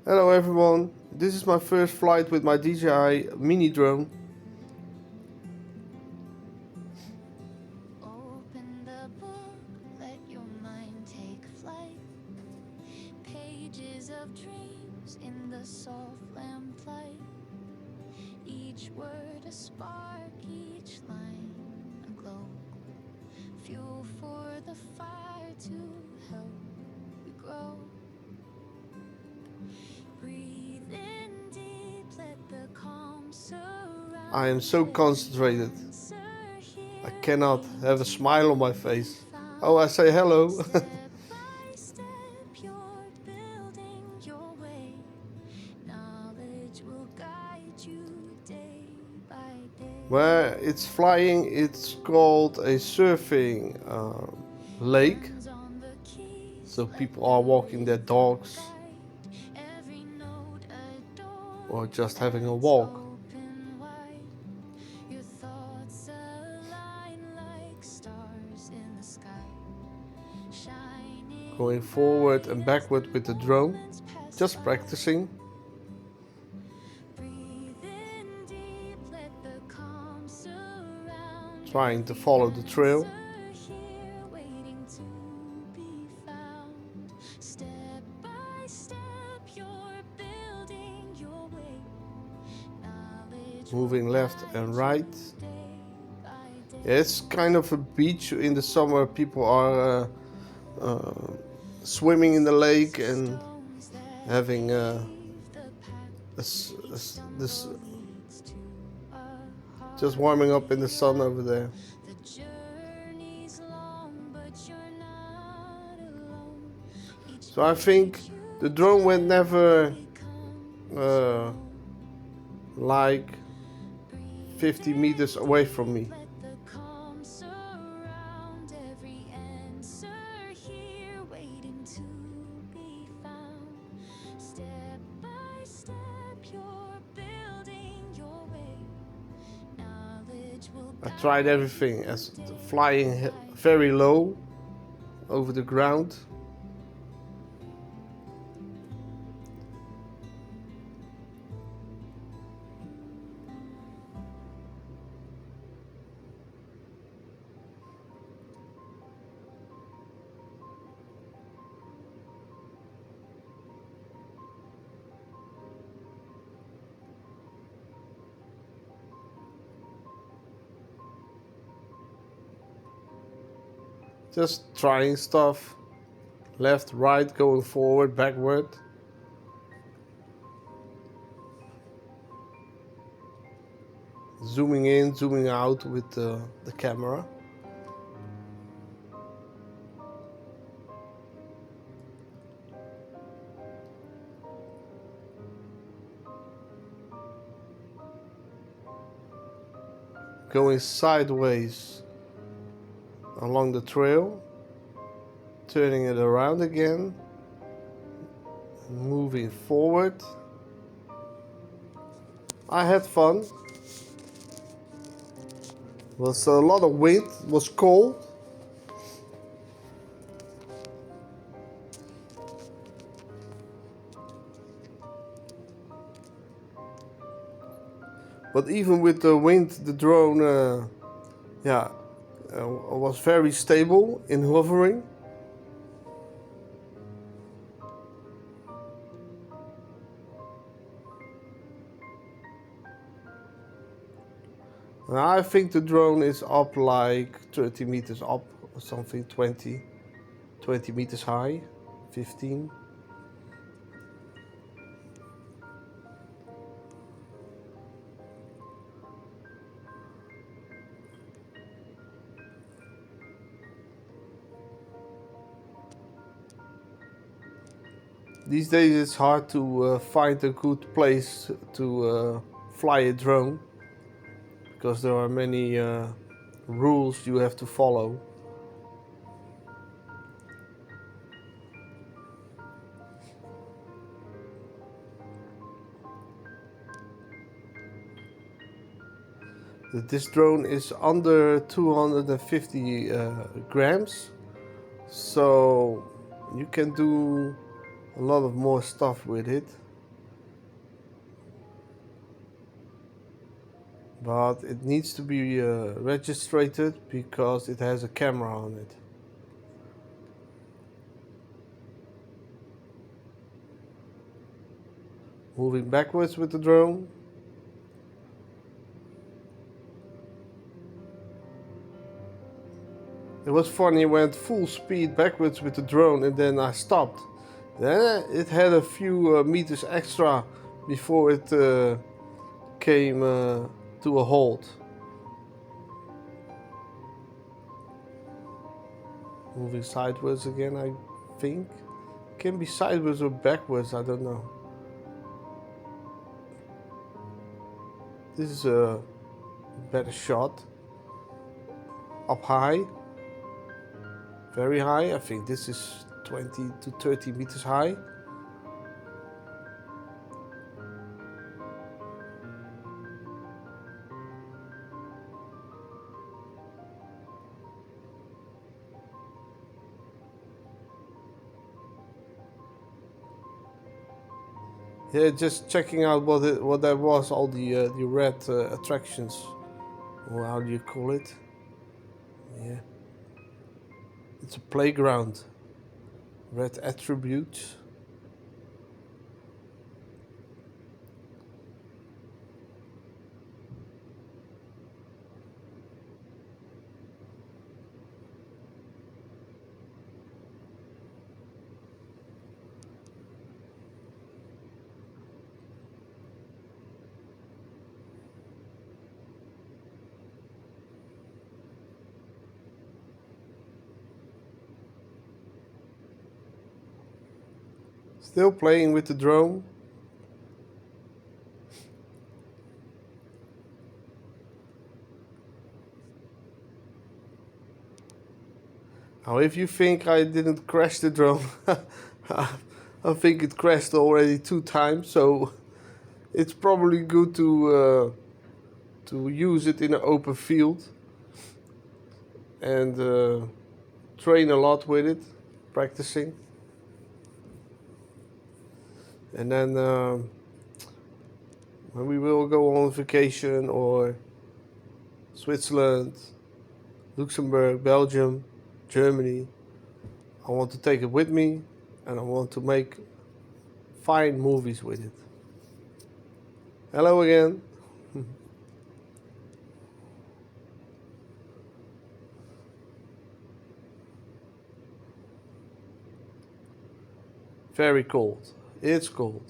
Hello everyone, this is my first flight with my DJI mini drone. Open the book, let your mind take flight. Pages of dreams in the soft lamplight. Each word a spark, each line a glow. Fuel for the fire to help you grow. Breathe in deep, let the calm surround. I am so concentrated. I cannot have a smile on my face. Oh, I say hello. Where it's flying, it's called a surfing lake. So people are walking their dogs or just having a walk. Going forward and backward with the drone, just practicing. Trying to follow the trail. Moving left and right. It's kind of a beach in the summer. People are swimming in the lake and having this just warming up in the sun over there. So I think the drone went never like 50 meters away from me. I tried everything, as flying very low over the ground. Just trying stuff, left, right, going forward, backward. Zooming in, zooming out with the camera. Going sideways along the trail, turning it around again, moving forward. I had fun. It was a lot of wind, it was cold. But even with the wind, the drone was very stable in hovering. And I think the drone is up like 30 meters up or something, 20 meters high, 15. These days it's hard to find a good place to fly a drone, because there are many rules you have to follow. This drone is under 250 grams, so you can do a lot of more stuff with it. but it needs to be registered because it has a camera on it. Moving backwards with the drone. It was funny, I went full speed backwards with the drone and then I stopped. Then it had a few meters extra before it came to a halt. Moving sideways again, I think. Can be sideways or backwards, I don't know. This is a better shot. Up high. Very high. I think this is 20 to 30 meters high. Yeah, just checking out what that was. All the red attractions, or how do you call it? Yeah, it's a playground. Red attributes. Still playing with the drone. Now, if you think I didn't crash the drone, I think it crashed already 2 times. So it's probably good to use it in an open field and train a lot with it, practicing. And then when we will go on vacation or Switzerland, Luxembourg, Belgium, Germany, I want to take it with me and I want to make fine movies with it. Hello again. Very cold. It's cold.